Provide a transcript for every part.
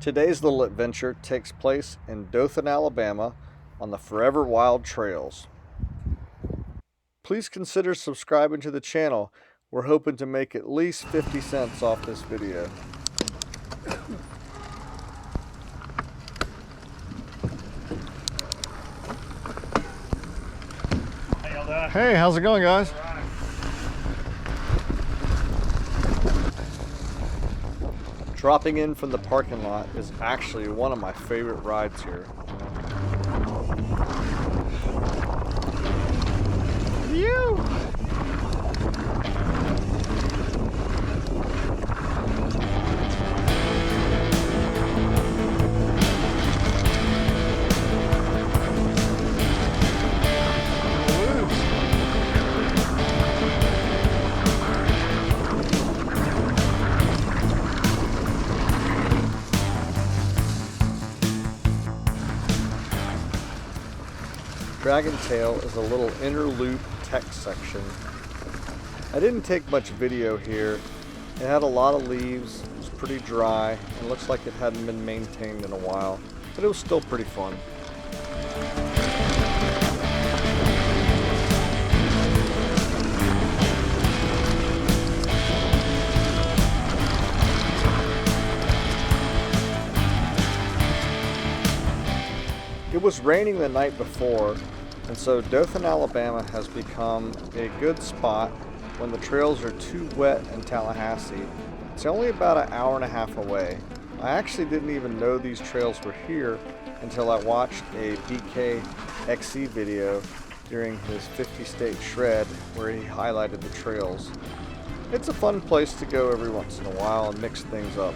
Today's little adventure takes place in Dothan, Alabama on the Forever Wild Trails. Please consider subscribing to the channel. We're hoping to make at least 50 cents off this video. Hey, how's it going, guys? Dropping in from the parking lot is actually one of my favorite rides here. Phew! Dragon Tail is a little inner loop tech section. I didn't take much video here. It had a lot of leaves, it was pretty dry, and looks like it hadn't been maintained in a while, but it was still pretty fun. It was raining the night before, and so Dothan, Alabama has become a good spot when the trails are too wet in Tallahassee. It's only about an hour and a half away. I actually didn't even know these trails were here until I watched a BKXC video during his 50-state shred where he highlighted the trails. It's a fun place to go every once in a while and mix things up.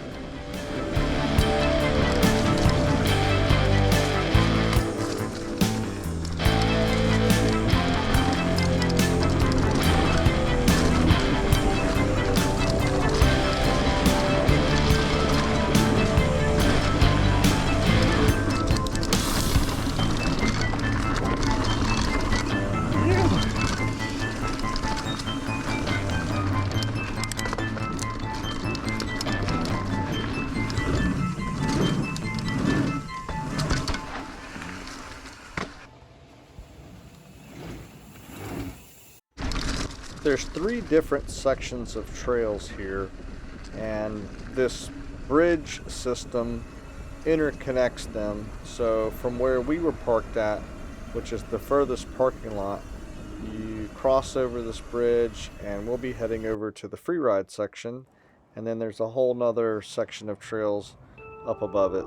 There's three different sections of trails here, and this bridge system interconnects them. So from where we were parked at, which is the furthest parking lot, you cross over this bridge and we'll be heading over to the Freeride section, and then there's a whole nother section of trails up above it.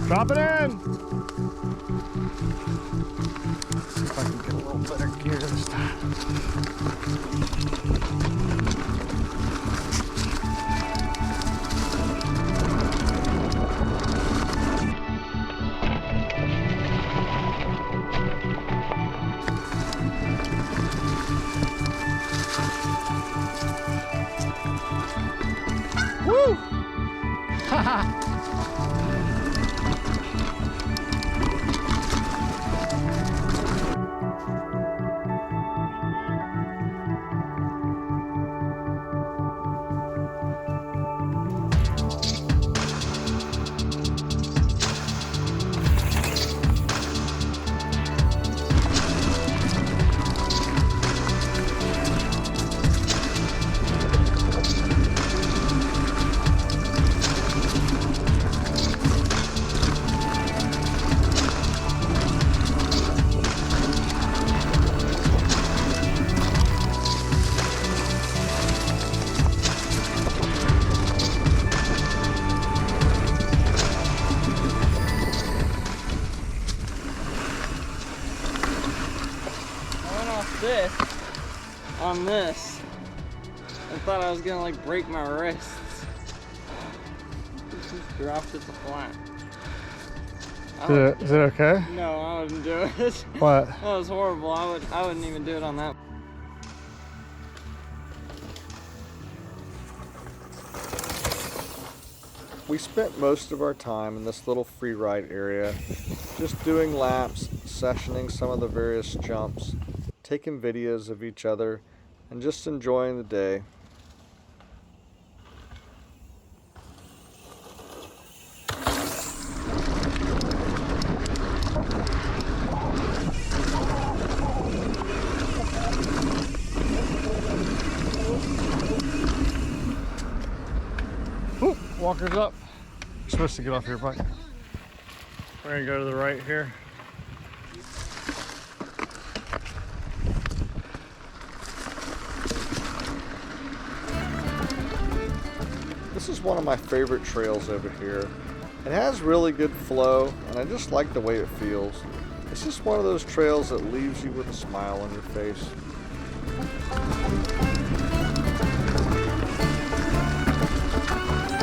Drop it in! Let's see if I can get a little better gear this time. Woo! Haha! This on this. I thought I was gonna like break my wrists. Just dropped it to flat. Is it okay? No, I wouldn't do it. What? That was horrible. I wouldn't even do it on that. We spent most of our time in this little free ride area, just doing laps, sessioning some of the various jumps, taking videos of each other, and just enjoying the day. Oop, walker's up. You're supposed to get off your bike. We're gonna go to the right here. This is one of my favorite trails over here. It has really good flow, and I just like the way it feels. It's just one of those trails that leaves you with a smile on your face.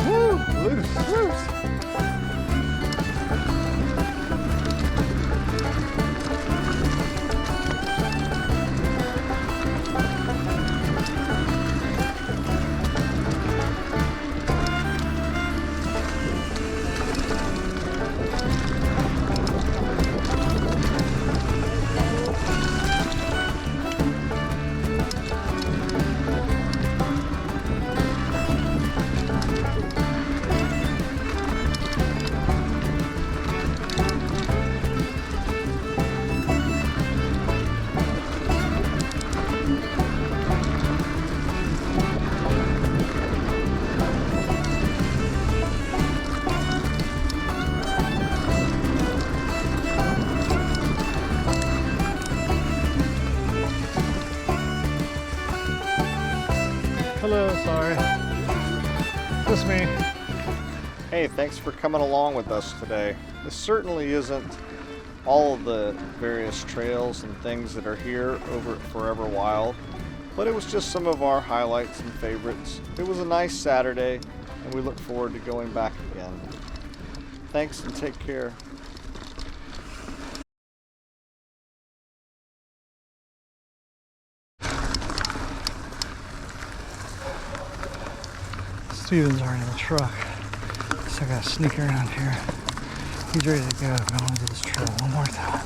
Woo! Loose, loose! Hello, sorry. Just me. Hey, thanks for coming along with us today. This certainly isn't all of the various trails and things that are here over at Forever Wild, but it was just some of our highlights and favorites. It was a nice Saturday, and we look forward to going back again. Thanks and take care. Steven's already in the truck, so I gotta sneak around here. He's ready to go, but I want to do this trail one more time.